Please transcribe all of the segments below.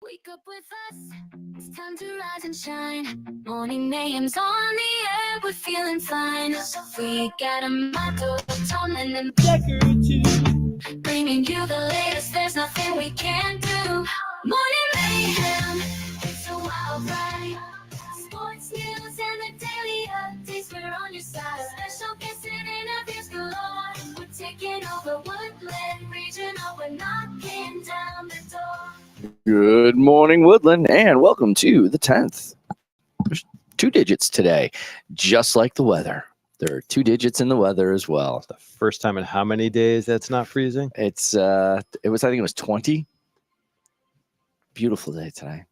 Wake up with us, it's time to rise and shine. Morning names on the air, we're feeling fine. We got a motto, Tomlin and Decker, bringing you the latest, there's nothing we can't do. Morning mayhem, it's a wild ride. Sports news and the daily updates, we're on your side. Special guests and interviews galore. We're taking over Woodland Regional, we're knocking down the door. Good morning, Woodland, and welcome to the 10th. There's 2 digits today, just like the weather. There are 2 digits in the weather as well. The first time in how many days that's not freezing? I think it was 20. Beautiful day today.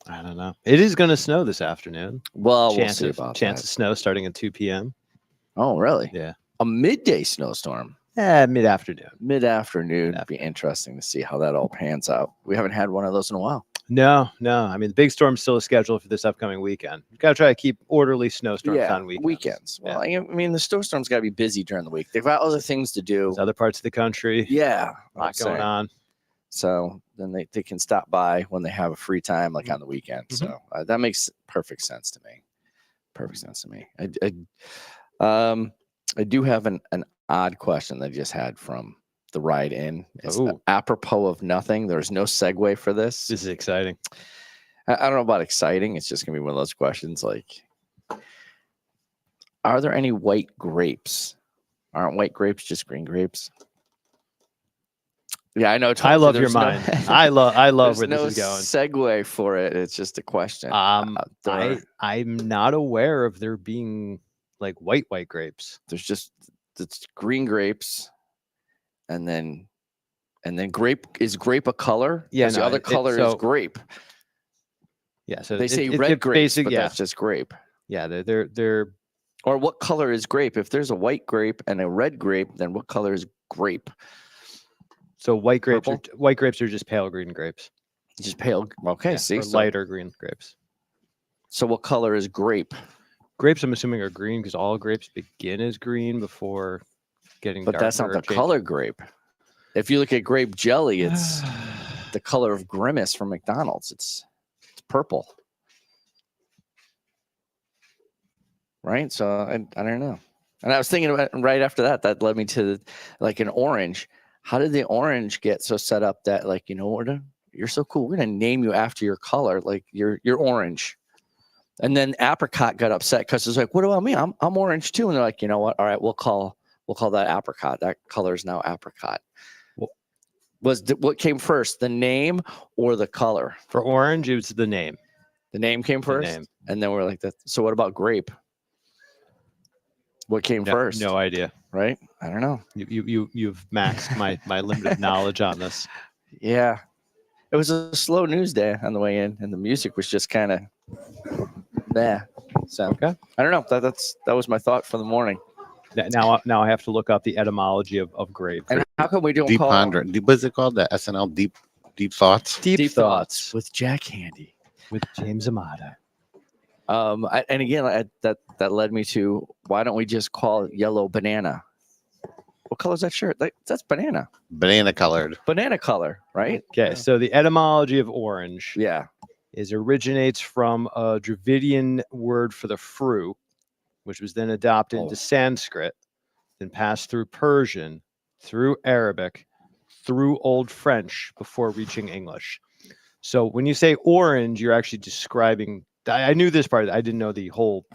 I don't know. It is going to snow this afternoon. Well, Chance we'll see of about chance that. of snow starting at 2 p.m. Oh, really? Yeah. A midday snowstorm. Mid-afternoon. Mid-afternoon. It'd be interesting to see how that all pans out. We haven't had one of those in a while. No. I mean, the big storm's still scheduled for this upcoming weekend. You've got to try to keep orderly snowstorms on weekends. Well, I mean, the snowstorm's got to be busy during the week. They've got other things to do. There's other parts of the country. Yeah. A lot going on. So then they can stop by when they have a free time, like on the weekend. Mhm. So that makes perfect sense to me. I do have an odd question that I just had from the ride in. It's apropos of nothing. There's no segue for this. This is exciting. I don't know about exciting. It's just gonna be one of those questions like, are there any white grapes? Aren't white grapes just green grapes? Yeah, I know. I love your mind. I love where this is going. Segue for it. It's just a question. I'm not aware of there being like white grapes. There's just it's green grapes, and then grape is grape a color? Yeah, the other color is grape. Yeah, so they say red grapes, but yeah. that's just grape. Yeah, they're. Or what color is grape? If there's a white grape and a red grape, then what color is grape? So white grapes Purple? are just pale green grapes. Just pale. Okay, Yeah, see, or lighter green grapes. So what color is grape? Grapes, I'm assuming, are green because all grapes begin as green before getting. But that's not the color grape. If you look at grape jelly, it's the color of Grimace from McDonald's. It's purple, right? So I don't know. And I was thinking about right after that. That led me to like an orange. How did the orange get so set up that like, you know what? You're so cool. We're gonna name you after your color, like you're orange. And then apricot got upset because it's like, what about me? I'm orange too. And they're like, you know what? All right, we'll call that apricot. That color is now apricot. What came first, the name or the color? For orange, it was the name. The name came first, and then we're like that. So what about grape? What came first? No idea. Right? I don't know. You've maxed my limited knowledge on this. Yeah, it was a slow news day on the way in, and the music was just kind of there. So okay, I don't know. That was my thought for the morning. Now I have to look up the etymology of grape. And how come we don't deep call pondering? What's it called? The SNL Deep Thoughts. Deep Thoughts with Jack Handy with James Amato. And again, that led me to why don't we just call it yellow banana? What color is that shirt? That's banana. Banana colored. Banana color, right? Okay, so the etymology of orange, originates from a Dravidian word for the fruit, which was then adopted into Sanskrit, then passed through Persian, through Arabic, through Old French before reaching English. So when you say orange, you're actually describing. I knew this part. I didn't know the whole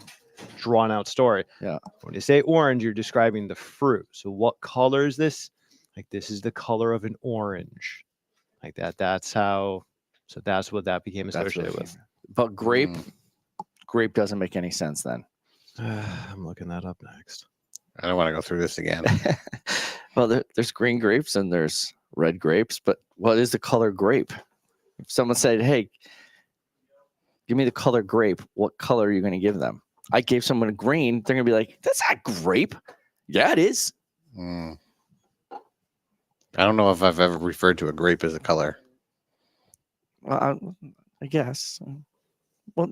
drawn out story. Yeah. When you say orange, you're describing the fruit. So what color is this? Like this is the color of an orange. Like that. That's how. So that's what that became associated with. But grape doesn't make any sense then. I'm looking that up next. I don't want to go through this again. Well, there's green grapes and there's red grapes, but what is the color grape? If someone said, hey, give me the color grape, what color are you going to give them? I gave someone a green, they're going to be like, that's not grape. Yeah, it is. I don't know if I've ever referred to a grape as a color. Well, I guess. Well,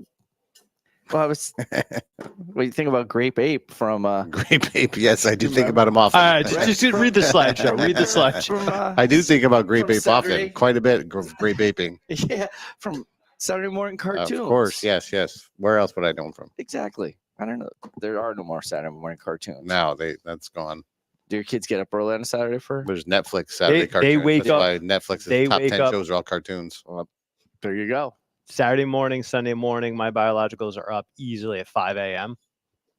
Well, I was. What do you think about Grape Ape from? Grape Ape. Yes, I do think about him often. All right, just read the slideshow. Read the slideshow. From, I do think about Grape from Ape Saturday. often. Quite a bit. Grape Aping. Yeah, from Saturday morning cartoons. Of course. Yes. Yes. Where else would I know him from? Exactly. I don't know. There are no more Saturday morning cartoons. Now that's gone. Do your kids get up early on a Saturday for? There's Netflix Saturday They cartoons. wake That's up- why Netflix's they top wake 10 up- shows are all cartoons. Well, there you go. Saturday morning, Sunday morning, my biologicals are up easily at 5 a.m.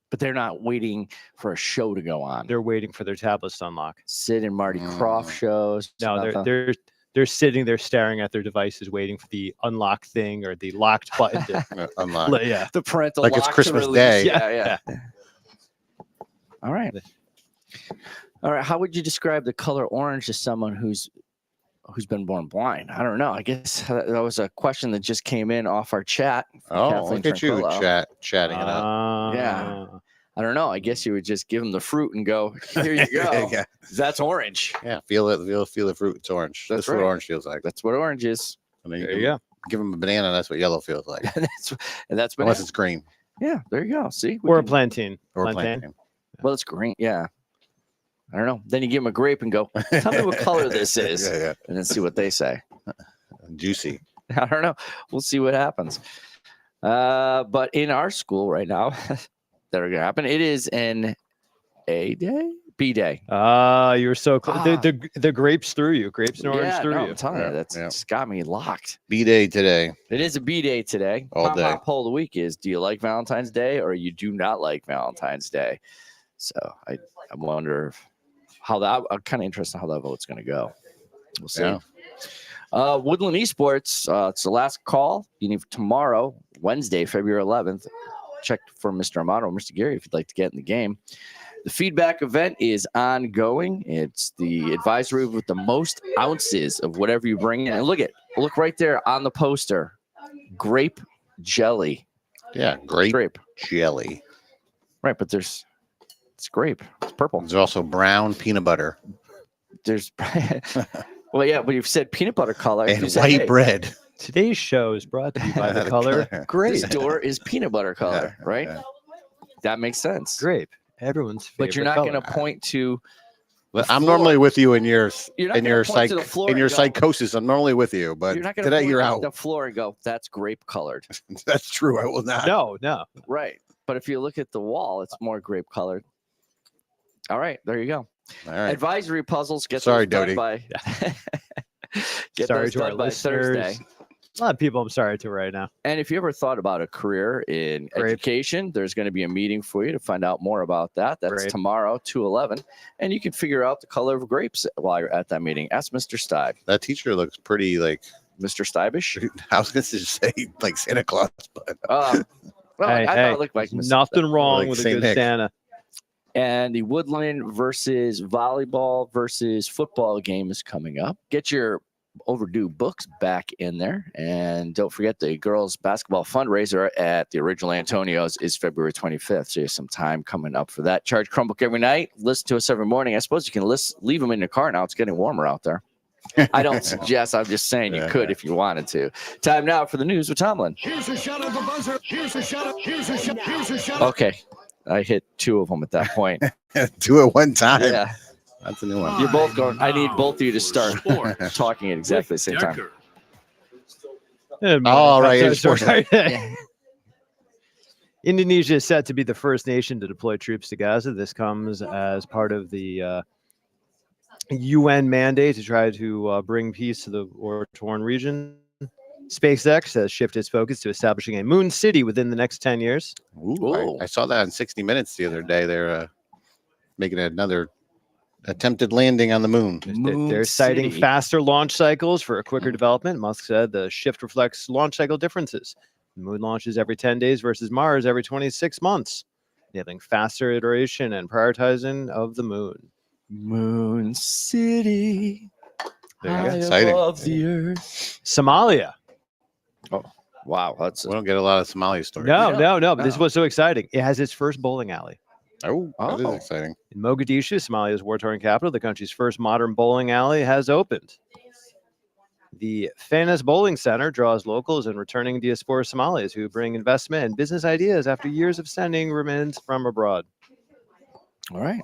But they're not waiting for a show to go on. They're waiting for their tablets to unlock. Sid and Marty Croft shows. No, nothing. they're sitting there staring at their devices, waiting for the unlock thing or the locked button to Unlock. yeah. The parental Like it's lock to Christmas release. Day. Yeah. All right. All right. How would you describe the color orange to someone who's been born blind? I don't know. I guess that was a question that just came in off our chat. from Oh, Kathleen look at you Tranquillo. chatting it up. Yeah. I don't know. I guess you would just give them the fruit and go, here you go. yeah. That's orange. Yeah. Feel it. Feel the fruit. It's orange. That's That's what right. orange feels like. That's what orange is. And then There you go. Give them a banana. That's what yellow feels like. and that's been Unless it's green yeah, there you go. See? We Or a can- plantain. or Plantain. plantain. Well, it's green. Yeah. I don't know. Then you give them a grape and go, tell me what color this is. Yeah. And then see what they say. Juicy. I don't know. We'll see what happens. But in our school right now, that are going to happen, it is an A day? B day. You were so close. Ah. The grapes through you. Grapes and orange Yeah, through no, you. I'm telling you, Yeah, that's yeah. just got me locked. B-Day today. It is a B day today. All Pop day. Pop poll of the week is: do you like Valentine's Day or you do not like Valentine's Day? So I wonder how that. I'm kind of interested in how that vote's going to go. We'll see. Yeah. Woodland Esports. It's the last call. You need tomorrow, Wednesday, February 11th. Check for Mr. Amato or Mr. Gary if you'd like to get in the game. The feedback event is ongoing. It's the advisory with the most ounces of whatever you bring in. And look right there on the poster. Grape jelly. Yeah. Grape Grape. jelly. Right, but it's grape. It's purple. There's also brown peanut butter There's well, yeah, but you've said peanut butter color. and You said, white hey, bread. Today's show is brought to you by the color grape. This door is peanut butter color, Yeah, right? yeah. That makes sense. Grape. Everyone's favorite But you're not color. going to point to But The I'm floor- normally with you in your You're not in gonna your point to the floor in your and go- psychosis. I'm normally with you, but you're not going to today point you're to out. the floor and go, "That's grape colored." That's true. I will not. No. Right. But if you look at the wall, it's more grape colored. All right, there you go. All right. Advisory puzzles. Get Sorry, those done Dodie. by. Get Sorry those to our done by listeners. Thursday. A lot of people I'm sorry to right now. And if you ever thought about a career in Grape. education, there's going to be a meeting for you to find out more about that. That's Grape. tomorrow, 2/11, and you can figure out the color of grapes while you're at that meeting. Ask Mr. Stibe. That teacher looks pretty like Mr. Stibish. I was going to say like Santa Claus, but Well, Hey, I thought hey, it looked like Mr. Nothing wrong Like with a Saint good Nick. Santa. And the Woodland versus volleyball versus football game is coming up. Get your overdue books back in there. And don't forget the girls basketball fundraiser at the original Antonio's is February 25th. So you have some time coming up for that. Charge Chromebook every night. Listen to us every morning. I suppose you can leave them in your car now. It's getting warmer out there. I don't suggest. I'm just saying you Yeah, could yeah. if you wanted to. Time now for the news with Tomlin. Here's a shot of the buzzer. Here's a shot of. Here's a shot. Here's a shot. Okay. I hit two of them at that point. do it one time. Yeah. That's a new one. You're both going. I need both of you to start Sports. talking at exactly the same time. Decker. All right, I'm it's so sports sorry. Indonesia is set to be the first nation to deploy troops to Gaza. This comes as part of the UN mandate to try to bring peace to the war-torn region. SpaceX has shifted its focus to establishing a moon city within the next 10 years. Ooh, Ooh. I saw that on 60 Minutes the other day. They're making another attempted landing on the moon. Moon They're citing City. faster launch cycles for a quicker development. Musk said the shift reflects launch cycle differences. The moon launches every 10 days versus Mars every 26 months, enabling faster iteration and prioritizing of the moon. Moon City. There you go. high Exciting. above the earth. Somalia. Wow, that's We don't get a lot of Somali stories. No, but this is no. what's so exciting. It has its first bowling alley. Oh, that Oh. is exciting. In Mogadishu, Somalia's war-torn capital, the country's first modern bowling alley has opened. The Fairness Bowling Center draws locals and returning diaspora Somalis who bring investment and business ideas after years of sending remittance from abroad. All right.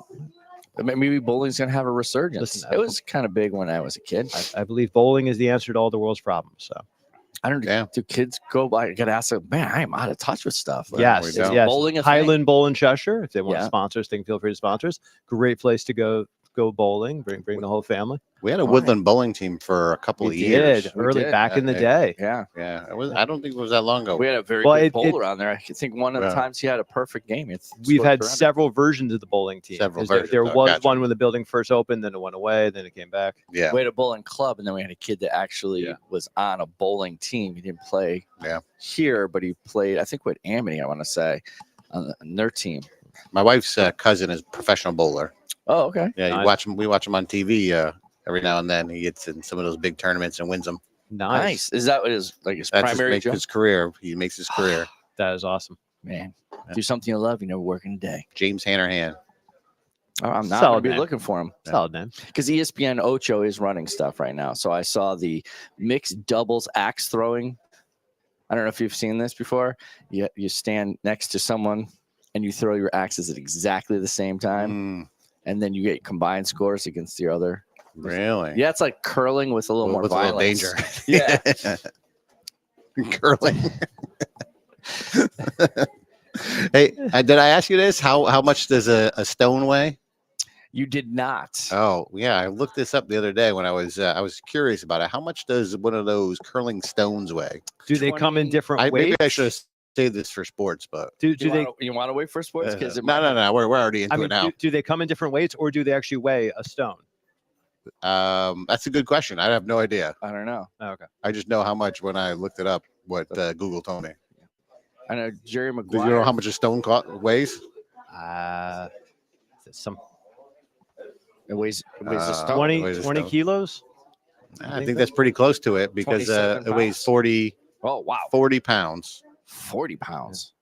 Maybe bowling's gonna have a resurgence. Listen, It was kind of big when I was a kid. I believe bowling is the answer to all the world's problems. So I don't know. Yeah. Do kids go by? I gotta ask them, man, I am out of touch with stuff. yes, we go. yes. Bowling a thing? Highland Bowl in Cheshire. If they want Yeah. to sponsor us, they can feel free to sponsor us. Great place to go bowling. Bring the whole family. We had a All right. Woodland bowling team for a couple of We years. did We early did. back in the Yeah. day. Yeah. Yeah, it was. I don't think it was that long ago. We had a very Well, good it- bowler on there. I think one of the Yeah. times he had a perfect game. We've scored had 400. several versions of the bowling team. Several 'Cause there versions. Oh, was gotcha. one when the building first opened, then it went away, then it came back. Yeah, We had a bowling club, and then we had a kid that actually Yeah. was on a bowling team. He didn't play Yeah. here, but he played, I think, with Amity, I want to say, on their team. my wife's cousin is a professional bowler. Oh, okay. Yeah, Nice. you watch him. We watch him on TV every now and then. He gets in some of those big tournaments and wins them. Nice. Is that what his like his That's primary his, job? his career. He makes his career. That is awesome. Man, do something you love. You never work in a day. James Hanrahan. Oh, I'm not Solid going to be name. looking for him Solid name. because ESPN Ocho is running stuff right now. So I saw the mixed doubles axe throwing. I don't know if you've seen this before. You stand next to someone and you throw your axes at exactly the same time, and then you get combined scores against the other. Really? Yeah, it's like curling with a little more With a little violence. danger. Yeah. Curling. Hey, did I ask you this? How much does a stone weigh? You did not. Oh, yeah, I looked this up the other day when I was curious about it. How much does one of those curling stones weigh? Do they come in 20 different Maybe weights? I should have saved this for sports, but Do they? You want to wait for sports? Because no, we're already into I mean, it now. do they come in different weights, or do they actually weigh a stone? That's a good question. I have no idea. I don't know. Oh, okay. I just know how much when I looked it up. What Google told me. I know Jerry Do Maguire. you know how much a stone weighs? Some it weighs a Uh, stone. 20, weighs a 20 stone. kilos? I think that's pretty close to it because 27 it weighs pounds. 40 Oh wow, 40 pounds, 40 pounds.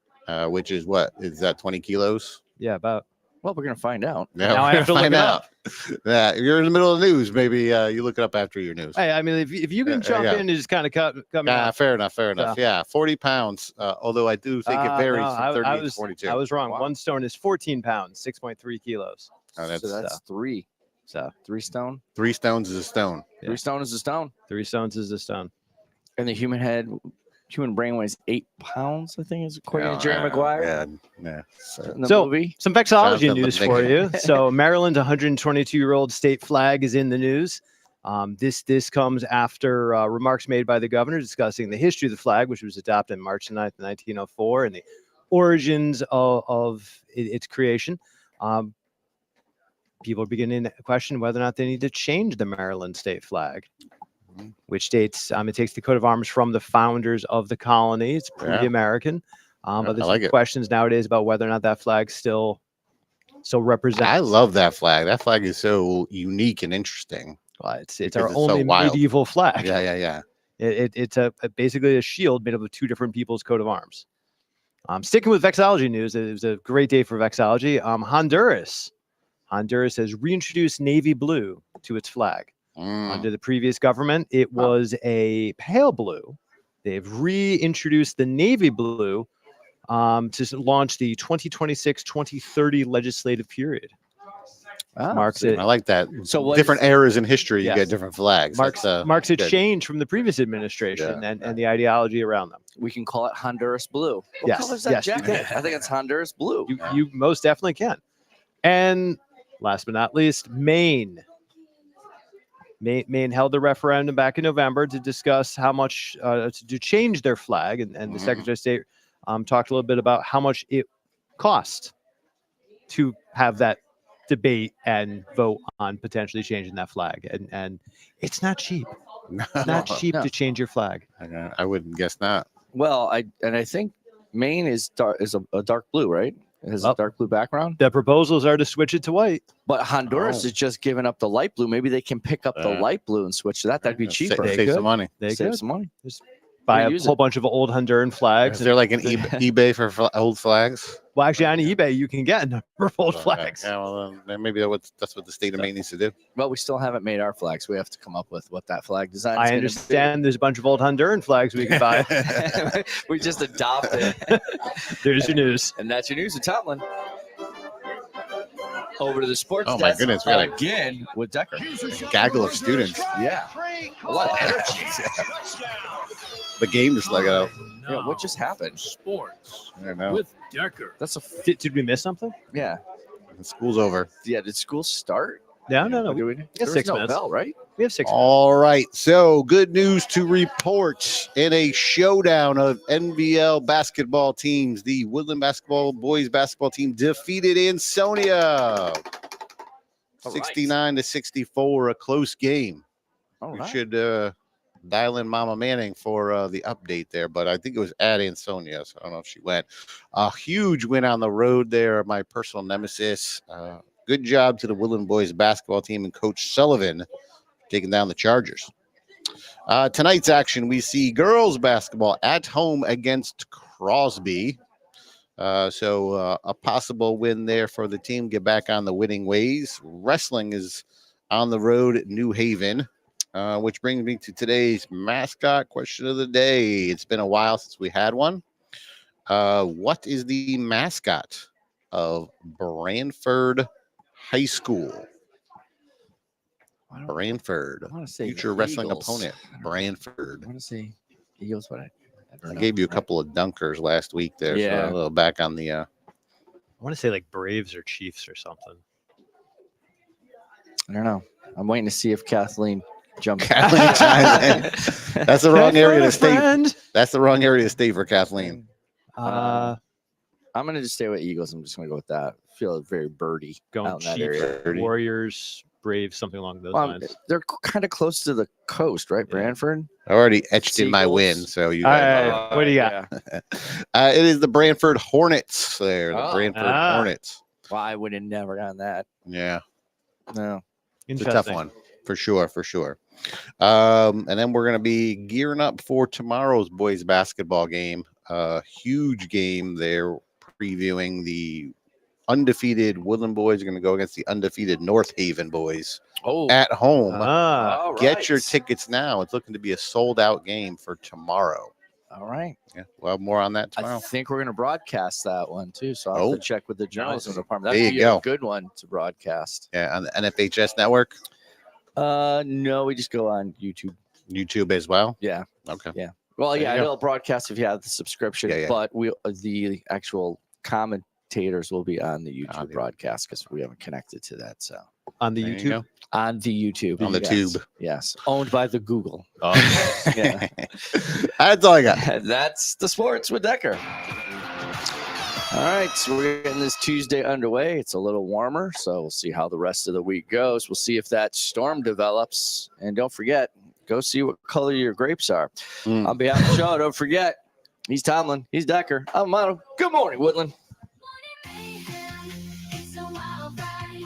which is what? Is that 20 kilos? Yeah, about. Well, we're gonna find out. Yeah, Now I we're have to gonna look find it out. up. Yeah, you're in the middle of the news. Maybe you look it up after your news. Hey, I mean, if you can Yeah, jump yeah. in and just kind of cut me Yeah, off. fair enough. Yeah, 40 pounds. Although I do think it varies No, from 30 I to was, 42. I was wrong. Wow. One stone is 14 pounds, 6.3 kilos. Oh, So that's three. So 3 stone. 3 stones is a stone. Yeah. 3 stone is a stone. 3 stones is a stone. And the human brain weighs 8 pounds. I think is according to Jerry Yeah, Maguire. Yeah. In the So- movie. Some vexology Sounds news like for Nick. you. So Maryland's 122-year-old state flag is in the news. This comes after remarks made by the governor discussing the history of the flag, which was adopted on March 9th, 1904, and the origins of its creation. People are beginning to question whether or not they need to change the Maryland state flag, which states it takes the coat of arms from the founders of the colony. It's Yeah. pretty American. I But there's like some it. questions nowadays about whether or not that flag still represents. I love that flag. That flag is so unique and interesting. It's because our it's so only wild. medieval flag. Yeah. It's basically a shield made up of 2 different people's coat of arms. Sticking with vexology news, it was a great day for vexology. Honduras has reintroduced navy blue to its flag. Under the previous government, it was a pale blue. They've reintroduced the navy blue to launch the 2026-2030 legislative period. Marks it I like that. So what Different eras in history, you Yes. get different flags. marks That's, marks a good. change from the previous administration and the ideology around them. We can call it Honduras blue. What Yes, color is that yes, you jacket? I think it's Honduras blue. You most definitely can. And last but not least, Maine held a referendum back in November to discuss how much to change their flag, and the Secretary of State talked a little bit about how much it cost to have that debate and vote on potentially changing that flag, and it's not cheap. It's not cheap No. to change your flag. I wouldn't guess not. Well, I think Maine is a dark blue, right? It has Oh. a dark blue background. The proposals are to switch it to white. But Honduras is just giving up the light blue. Maybe they can pick up the light blue and switch to that. That'd be Sa- cheaper. They Save could. some money. They Save could. some money. buy a use whole it. bunch of old Honduran flags. Is there like an eBay for old flags? Well, actually, on eBay, you can get a number of old Okay. flags. Yeah, well, then maybe that's what the state of Maine needs to do. Well, we still haven't made our flags. We have to come up with what that flag design is. I gonna understand there's a bunch of old Honduran flags we can buy. be. We just adopted. There's your news. And that's your news with Tomlin. Over to the sports Oh, my desk goodness, we got a- again with Decker. Gaggle of students. Yeah. A lot of energy. The game just let go. Yeah, what just happened? Sports I don't know. with Decker. That's a Did we miss something? yeah. School's over. Yeah. Did school start? No. Or do we? There was 6 no minutes. bell, right? We have 6 minutes. All right. So good news to report in a showdown of NBL basketball teams. The Woodland boys basketball team defeated Ansonia All right. 69-64, a close game. All We right. should dial in Mama Manning for the update there, but I think it was at Ansonia, so I don't know if she went. A huge win on the road there, my personal nemesis. Good job to the Woodland boys basketball team and Coach Sullivan taking down the Chargers. Tonight's action, we see girls basketball at home against Crosby. So a possible win there for the team, get back on the winning ways. Wrestling is on the road at New Haven, which brings me to today's mascot question of the day. It's been a while since we had one. What is the mascot of Branford High School? Branford, I want to say future the wrestling Eagles. opponent, Branford. I want to say Eagles, but I don't I know. gave you a couple of dunkers last week there. Yeah. So a little back on the I want to say like Braves or Chiefs or something. I don't know. I'm waiting to see if Kathleen jumps. Kathleen chimes in. That's the wrong area to stay. Friend. That's the wrong area to stay for Kathleen. Uh, I'm gonna just stay with Eagles. I'm just gonna go with that. I feel very birdie going out in that Chiefs, area. Warriors, Braves, something along those Well, lines. they're kind of close to the coast, right? Yeah. Branford. I already etched in my Seagulls. win, so you All guys. right. What do you got? Yeah. It is the Branford Hornets. There, the Oh. Branford Ah. Hornets. Well, I would have never gotten that. Yeah, No. it's a tough one for sure, for sure. And then we're gonna be gearing up for tomorrow's boys basketball game. Huge game there, previewing the undefeated Woodland boys are going to go against the undefeated North Haven boys Oh, at home. Ah, all Get your right. tickets now. It's looking to be a sold out game for tomorrow. All right. Yeah, we'll have more on that I tomorrow. think we're going to broadcast that one too. So I'll have Oh. to check with the journalism Nice. department. There That'd you be go. a good one to broadcast. Yeah, on the NFHS network, No, we just go on YouTube. YouTube as well. Yeah. Okay. Well, There yeah, you go. it'll broadcast if you have the subscription, Yeah, yeah. but the actual commentators will be on the YouTube On the- broadcast because we haven't connected to that. So on the There you YouTube. go. on the YouTube, On the yes. tube. yes, owned by the Google. Oh. Yeah. That's all I got. That's the sports with Decker. All right, so we're getting this Tuesday underway. It's a little warmer, so we'll see how the rest of the week goes. We'll see if that storm develops, and don't forget, go see what color your grapes are. Mm. On behalf of the show, don't forget, he's Tomlin, he's Decker, I'm Mono. Good morning, Woodland. It's a wild ride.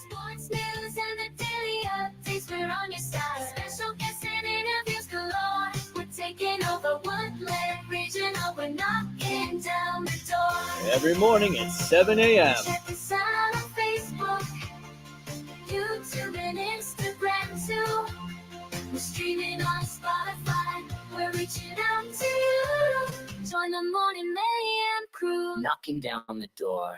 Sports news and the daily updates, we're on your side. Special guests and interviews galore. We're taking over Woodland Regional. We're knocking down the door. Every morning at 7 a.m. Check us out on Facebook, YouTube, and Instagram too. We're streaming on Spotify. We're reaching out to you. Join the Morning Mayhem crew. Knocking down the door.